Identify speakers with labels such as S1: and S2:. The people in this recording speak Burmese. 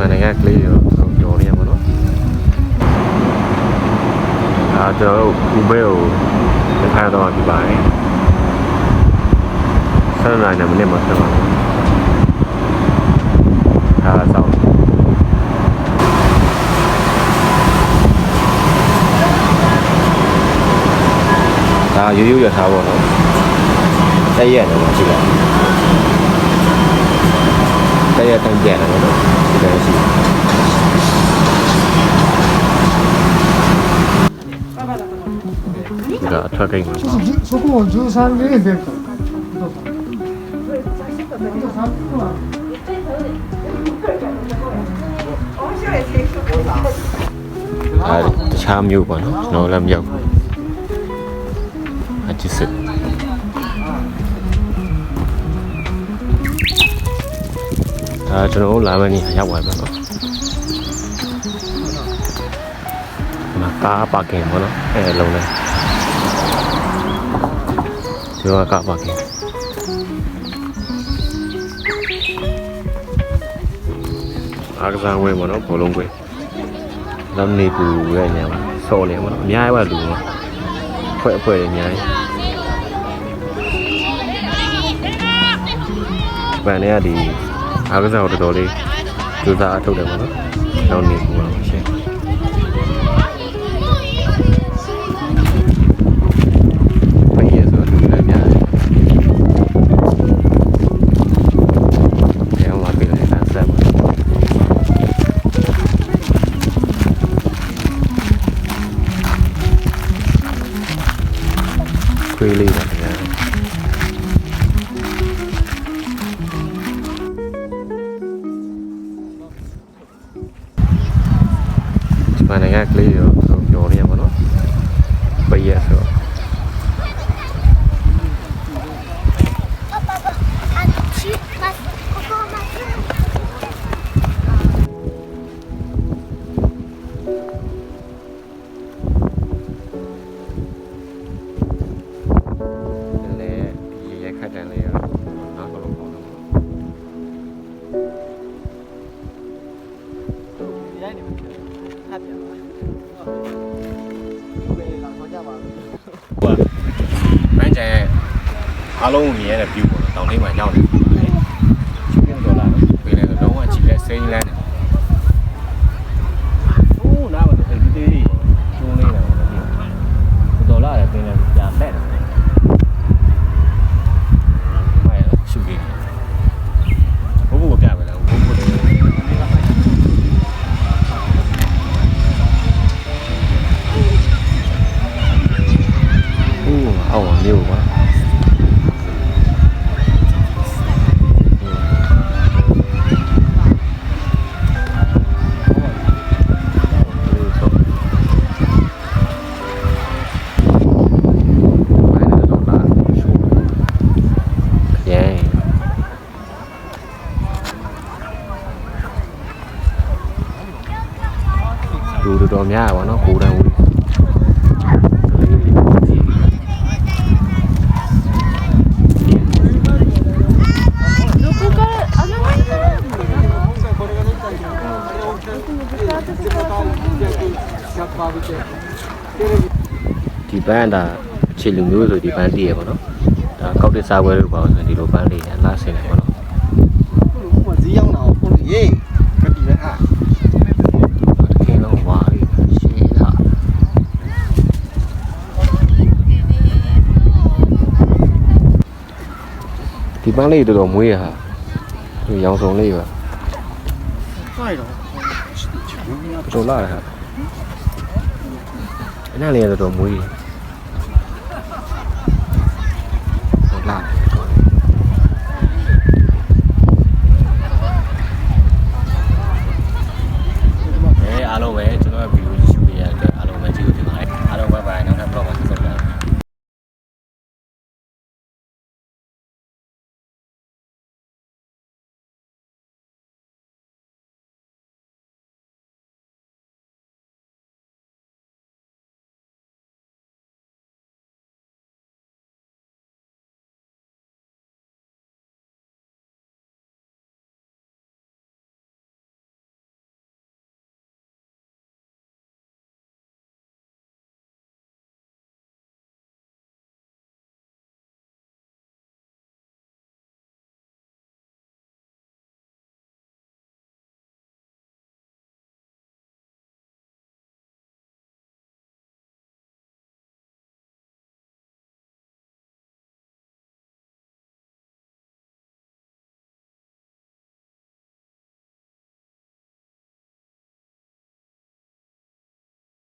S1: Mana ngak kali yo, yo ni apa no? Ada ubel, kita ada orang di bawah. Sana ada mana macam mana? Ada tahu. Yu ya tahu no. Saya ada macam mana? Saya tanya no. Kita sih. Enggak, tracking.
S2: そこを13名で。
S1: ชามอยู่ก่อนเนาะลำยาวอาจจะสึกကျွန်တော်လာမယ်နေရောက်သွားပြီเนาะမကားပါကင်ပေါ့เนาะအဲလုံးလဲဒီကကားပါကင်အားကစားဝဲပေါ့เนาะဘောလုံးကွယ်လမ်းနေပူရဲ့ညာပါဆော်လေပေါ့เนาะအများကြီးပါလူเนาะဖွဲ့အများကြီးဗန်เนี่ยဒီအားကစားတော်တော်လေးကြိုးစားအထုတ်တယ်ပေါ့နော်။နောက်နေပူအောင်ရှင်း။ဘယ်ရဆိုလူလည်းများတယ်။အဲမှာပြလိုက်တာဆက်ပါ။ခွေးလေးပါဗျာ။ Mana ngak kali yo, yo ni apa no? Bayar so. Le, ye kata le yo. Nak kalau kau nak. Bánh chè alo nghĩa là view của tàu đi mà nhau này chú biết rồi là vì này nó chỉ là xây lên nào mà thấy cái gì chú này là đó là cái này giảm bét mày là chú gì bố bố cả vậy là bố bố nhiều quá đủ được đồ nhà của nó cũ đangဒီပန်းဒါခြေလူမျိုးဆိုဒီပန်းတည်ရပါတော့ဒါကောက်တဲ့စားပွဲလို့ပေါ့ဆိုဒီလိုပန်းလေးလာဆင်းနေပါတော့ဈေးရောက်တော့ပုံရေးကတိပဲဟာတကယ်တော့ဝါလေးရှင်းတာဒီပန်းလေးတော်တော်မွေးရဟာဒီရောင်စုံလေးပါဆိုင်တော့တော်လာရဟာအဲ့ဒါလေးတော့မွေးလာ